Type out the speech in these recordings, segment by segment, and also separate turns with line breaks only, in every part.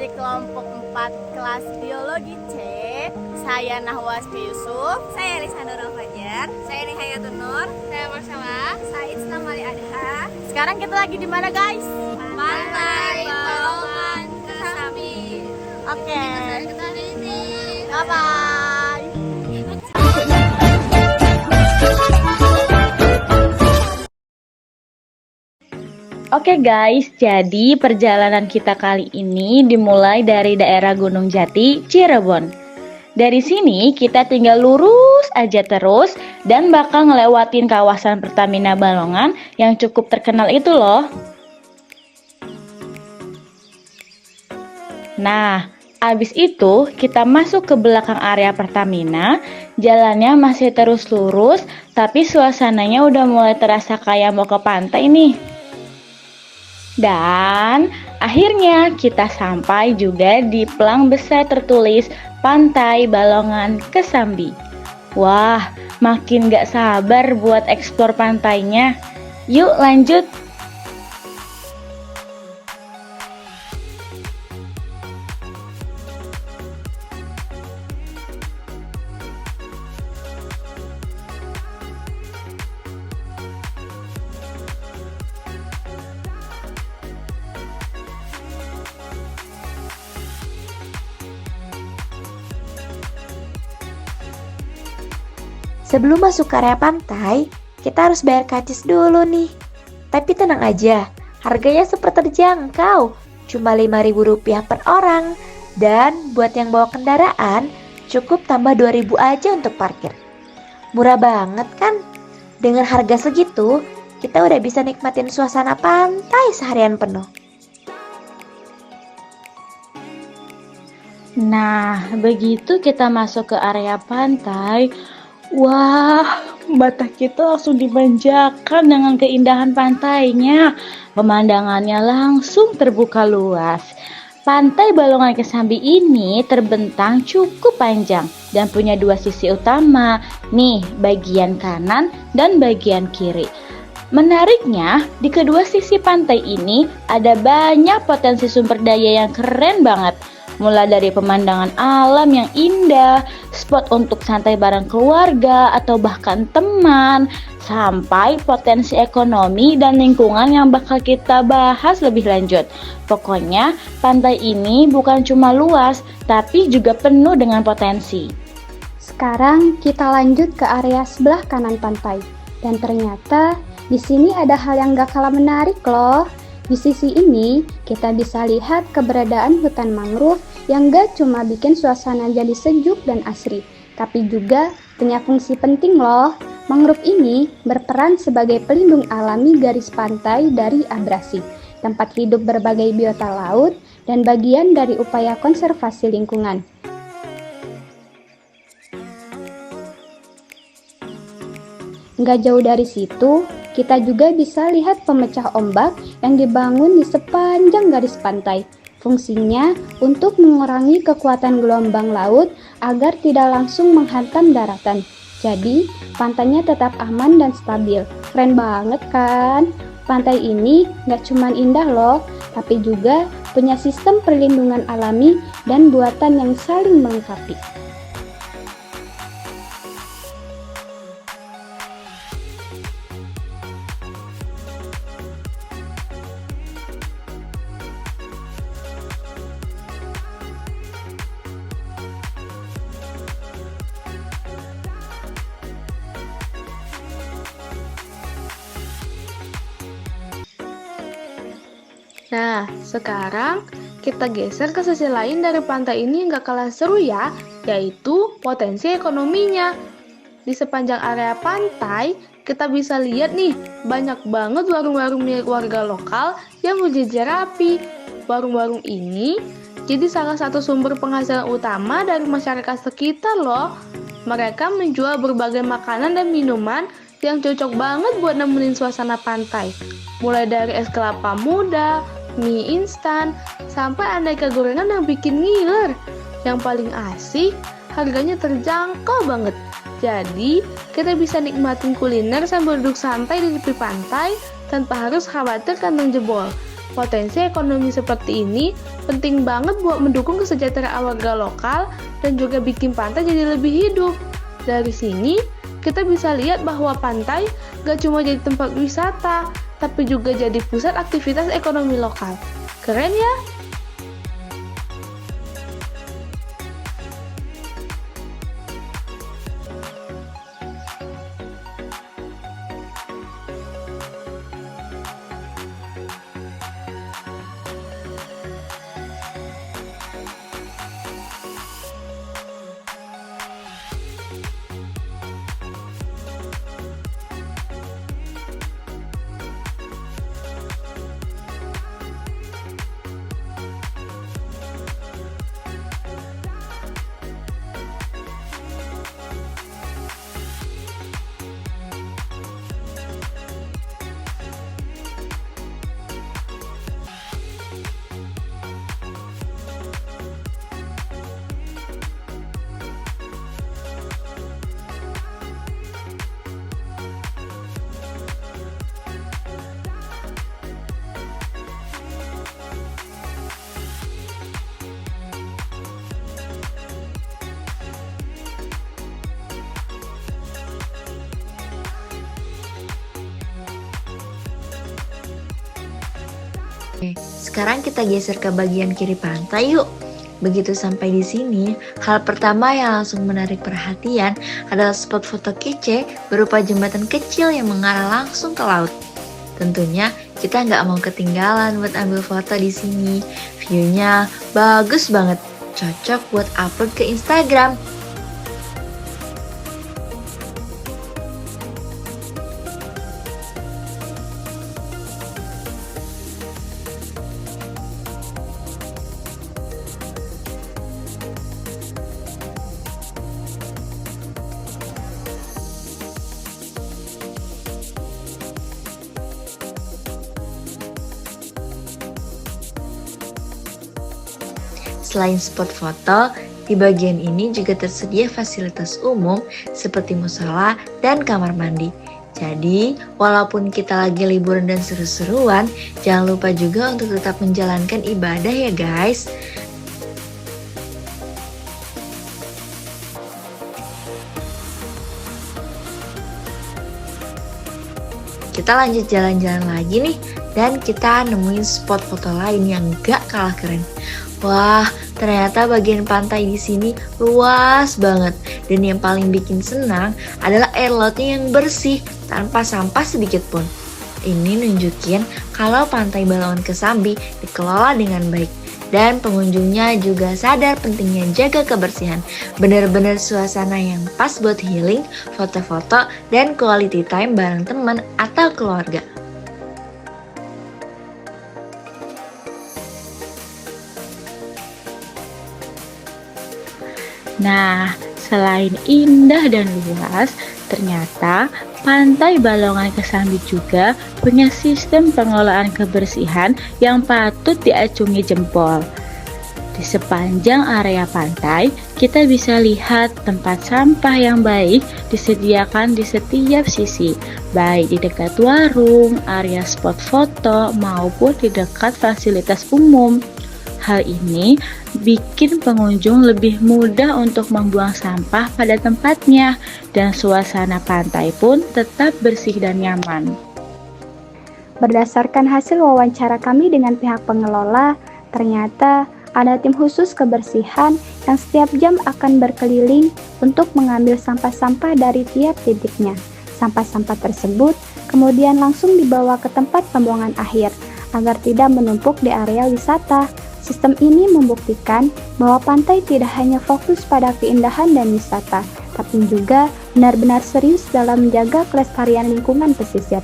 dari kelompok 4 kelas biologi C. Saya Nahwas Yusuf.
Saya Elisa Nurul Fajar. Saya Nihayatun Nur. Saya Marsala. Saya Isnamali Adha.
Sekarang kita lagi di mana, guys?
Pantai Balongan Kesambi.
Oke.
Kita di sini.
Bye bye. Oke guys, jadi perjalanan kita kali ini dimulai dari daerah Gunung Jati, Cirebon. Dari sini kita tinggal lurus aja terus dan bakal ngelewatin kawasan Pertamina Balongan yang cukup terkenal itu loh. Nah, abis itu kita masuk ke belakang area Pertamina. Jalannya masih terus lurus, tapi suasananya udah mulai terasa kayak mau ke pantai nih. Dan akhirnya kita sampai juga di pelang besar tertulis Pantai Balongan Kesambi. Wah, makin gak sabar buat eksplor pantainya. Yuk lanjut.
Sebelum masuk ke area pantai, kita harus bayar karcis dulu nih. Tapi tenang aja, harganya super terjangkau, cuma Rp5.000 per orang. Dan buat yang bawa kendaraan, cukup tambah Rp2.000 aja untuk parkir. Murah banget kan? Dengan harga segitu, kita udah bisa nikmatin suasana pantai seharian penuh.
Nah, begitu kita masuk ke area pantai, wah, mata kita langsung dimanjakan dengan keindahan pantainya. Pemandangannya langsung terbuka luas. Pantai Balongan Kesambi ini terbentang cukup panjang dan punya dua sisi utama, nih bagian kanan dan bagian kiri. Menariknya, di kedua sisi pantai ini ada banyak potensi sumber daya yang keren banget. Mulai dari pemandangan alam yang indah, spot untuk santai bareng keluarga atau bahkan teman, sampai potensi ekonomi dan lingkungan yang bakal kita bahas lebih lanjut. Pokoknya, pantai ini bukan cuma luas, tapi juga penuh dengan potensi.
Sekarang kita lanjut ke area sebelah kanan pantai. Dan ternyata di sini ada hal yang gak kalah menarik loh. Di sisi ini, kita bisa lihat keberadaan hutan mangrove yang gak cuma bikin suasana jadi sejuk dan asri, tapi juga punya fungsi penting loh. Mangrove ini berperan sebagai pelindung alami garis pantai dari abrasi, tempat hidup berbagai biota laut, dan bagian dari upaya konservasi lingkungan. Nggak jauh dari situ, kita juga bisa lihat pemecah ombak yang dibangun di sepanjang garis pantai. Fungsinya untuk mengurangi kekuatan gelombang laut agar tidak langsung menghantam daratan. Jadi, pantainya tetap aman dan stabil. Keren banget kan? Pantai ini nggak cuma indah loh, tapi juga punya sistem perlindungan alami dan buatan yang saling melengkapi.
Nah, sekarang kita geser ke sisi lain dari pantai ini yang gak kalah seru ya, yaitu potensi ekonominya. Di sepanjang area pantai, kita bisa lihat nih, banyak banget warung-warung milik warga lokal yang berjejer rapi. Warung-warung ini jadi salah satu sumber penghasilan utama dari masyarakat sekitar loh. Mereka menjual berbagai makanan dan minuman yang cocok banget buat nemenin suasana pantai. Mulai dari es kelapa muda, mie instan, sampai aneka gorengan yang bikin ngiler. Yang paling asik, harganya terjangkau banget. Jadi, kita bisa nikmatin kuliner sambil duduk santai di tepi pantai tanpa harus khawatir kantong jebol. Potensi ekonomi seperti ini penting banget buat mendukung kesejahteraan warga lokal dan juga bikin pantai jadi lebih hidup. Dari sini, kita bisa lihat bahwa pantai gak cuma jadi tempat wisata, tapi juga jadi pusat aktivitas ekonomi lokal. Keren ya?
Sekarang kita geser ke bagian kiri pantai yuk. Begitu sampai di sini, hal pertama yang langsung menarik perhatian adalah spot foto kece berupa jembatan kecil yang mengarah langsung ke laut. Tentunya kita nggak mau ketinggalan buat ambil foto di sini. View-nya bagus banget, cocok buat upload ke Instagram. Selain spot foto, di bagian ini juga tersedia fasilitas umum seperti musola dan kamar mandi. Jadi, walaupun kita lagi liburan dan seru-seruan, jangan lupa juga untuk tetap menjalankan ibadah ya guys. Kita lanjut jalan-jalan lagi nih, dan kita nemuin spot foto lain yang gak kalah keren. Wah, ternyata bagian pantai di sini luas banget. Dan yang paling bikin senang adalah air lautnya yang bersih tanpa sampah sedikit pun. Ini nunjukin kalau Pantai Balongan Kesambi dikelola dengan baik. Dan pengunjungnya juga sadar pentingnya jaga kebersihan. Bener-bener suasana yang pas buat healing, foto-foto, dan quality time bareng teman atau keluarga.
Nah, selain indah dan luas, ternyata Pantai Balongan Kesambi juga punya sistem pengelolaan kebersihan yang patut diacungi jempol. Di sepanjang area pantai, kita bisa lihat tempat sampah yang baik disediakan di setiap sisi, baik di dekat warung, area spot foto, maupun di dekat fasilitas umum. Hal ini bikin pengunjung lebih mudah untuk membuang sampah pada tempatnya, dan suasana pantai pun tetap bersih dan nyaman.
Berdasarkan hasil wawancara kami dengan pihak pengelola, ternyata ada tim khusus kebersihan yang setiap jam akan berkeliling untuk mengambil sampah-sampah dari tiap titiknya. Sampah-sampah tersebut kemudian langsung dibawa ke tempat pembuangan akhir agar tidak menumpuk di area wisata. Sistem ini membuktikan bahwa pantai tidak hanya fokus pada keindahan dan wisata, tapi juga benar-benar serius dalam menjaga kelestarian lingkungan pesisir.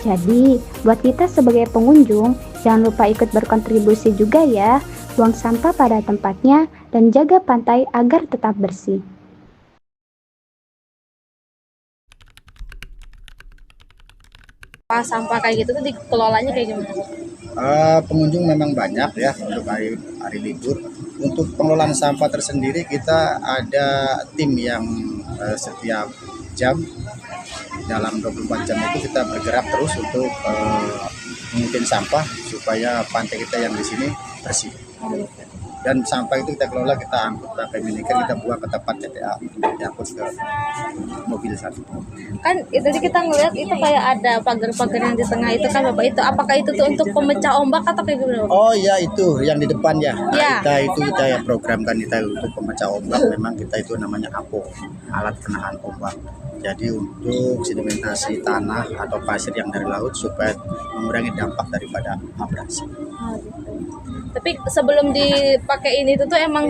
Jadi, buat kita sebagai pengunjung, jangan lupa ikut berkontribusi juga ya, buang sampah pada tempatnya dan jaga pantai agar tetap bersih.
Sampah kayak gitu tuh dikelolanya kayak gimana?
Pengunjung memang banyak ya untuk hari libur. Untuk pengelolaan sampah tersendiri kita ada tim yang setiap jam dalam 24 jam itu kita bergerak terus untuk mengutin sampah supaya pantai kita yang di sini bersih. Dan sampah itu kita kelola, kita angkut pakai miniker, kita buang ke tempat TPA untuk diangkut ke mobil satu.
Kan tadi kita ngeliat itu kayak ada pagar-pagar yang di tengah itu kan Bapak, itu apakah itu tuh untuk pemecah ombak atau kayak gimana Bapak?
Oh iya, itu yang di depan ya. Nah,
Ya.
kita ya programkan kita untuk pemecah ombak. Memang kita itu namanya APO, alat penahan ombak. Jadi untuk sedimentasi tanah atau pasir yang dari laut supaya mengurangi dampak daripada abrasi.
Tapi sebelum dipakai ini itu tuh emang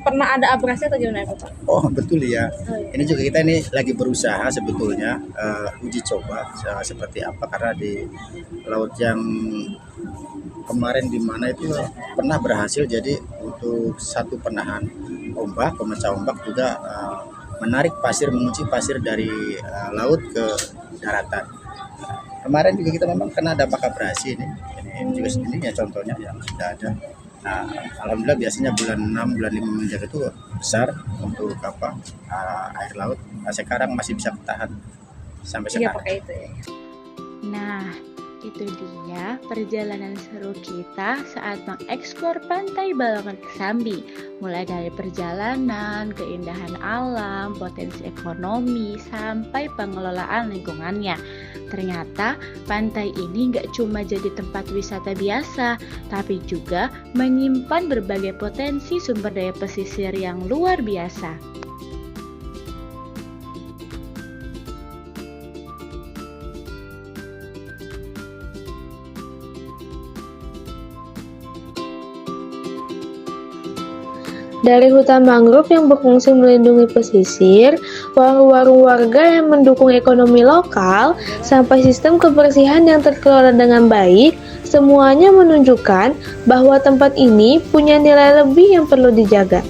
pernah ada abrasi atau gimana Bapak?
Oh betul ya.
Oh, iya.
Ini juga kita ini lagi berusaha sebetulnya uji coba seperti apa, karena di laut yang kemarin di mana itu pernah berhasil. Jadi untuk satu penahan ombak, pemecah ombak juga menarik pasir, mengunci pasir dari laut ke daratan. Kemarin juga kita memang kena dampak abrasi ini juga sendirinya contohnya yang sudah ada. Nah, alhamdulillah biasanya bulan 6, bulan 5 menjadi itu besar untuk air laut. Nah, sekarang masih bisa bertahan sampai
Iya
sekarang.
pakai itu ya.
Nah, itu dia perjalanan seru kita saat mengeksplor Pantai Balongan Kesambi. Mulai dari perjalanan, keindahan alam, potensi ekonomi, sampai pengelolaan lingkungannya. Ternyata pantai ini gak cuma jadi tempat wisata biasa, tapi juga menyimpan berbagai potensi sumber daya pesisir yang luar biasa.
Dari hutan mangrove yang berfungsi melindungi pesisir, warung-warung warga yang mendukung ekonomi lokal, sampai sistem kebersihan yang terkelola dengan baik, semuanya menunjukkan bahwa tempat ini punya nilai lebih yang perlu dijaga.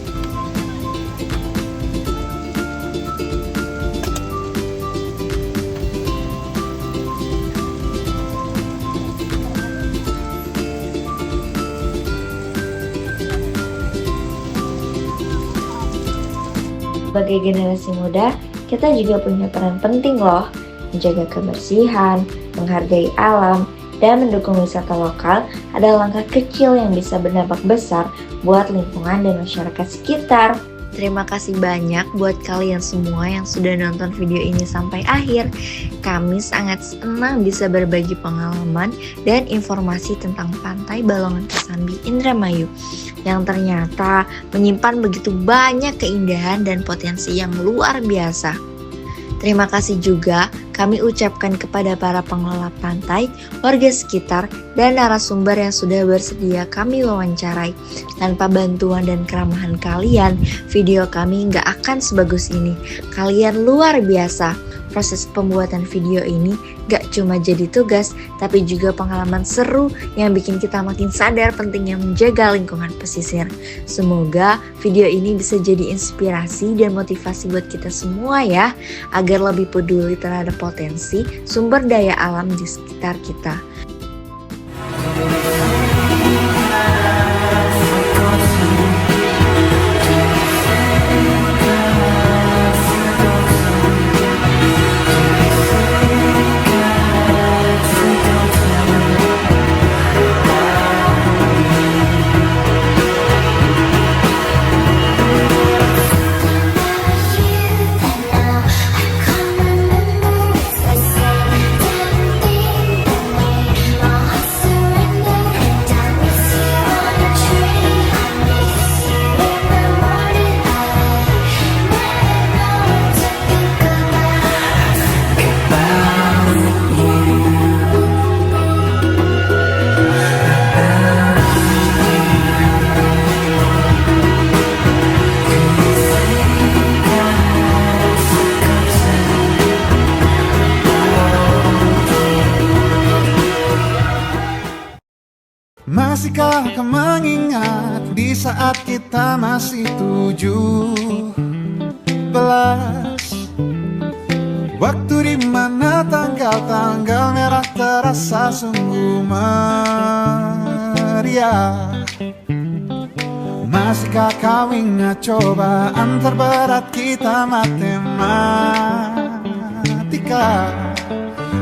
Sebagai generasi muda, kita juga punya peran penting loh, menjaga kebersihan, menghargai alam, dan mendukung wisata lokal adalah langkah kecil yang bisa berdampak besar buat lingkungan dan masyarakat sekitar. Terima kasih banyak buat kalian semua yang sudah nonton video ini sampai akhir. Kami sangat senang bisa berbagi pengalaman dan informasi tentang Pantai Balongan Kesambi Indramayu yang ternyata menyimpan begitu banyak keindahan dan potensi yang luar biasa. Terima kasih juga kami ucapkan kepada para pengelola pantai, warga sekitar, dan narasumber yang sudah bersedia kami wawancarai. Tanpa bantuan dan keramahan kalian, video kami nggak akan sebagus ini. Kalian luar biasa. Proses pembuatan video ini gak cuma jadi tugas, tapi juga pengalaman seru yang bikin kita makin sadar pentingnya menjaga lingkungan pesisir. Semoga video ini bisa jadi inspirasi dan motivasi buat kita semua ya, agar lebih peduli terhadap potensi sumber daya alam di sekitar kita.
Masihkah kau mengingat di saat kita masih 17? Waktu di mana tanggal-tanggal merah terasa sungguh meriah. Masihkah kau ingat cobaan terberat kita matematika?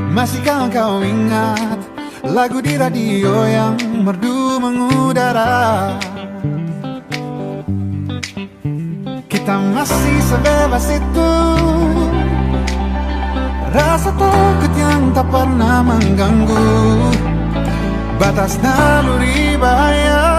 Masihkah kau ingat lagu di radio yang yang merdu mengudara. Kita masih sebebas itu, rasa takut yang tak pernah mengganggu batas naluri bahaya.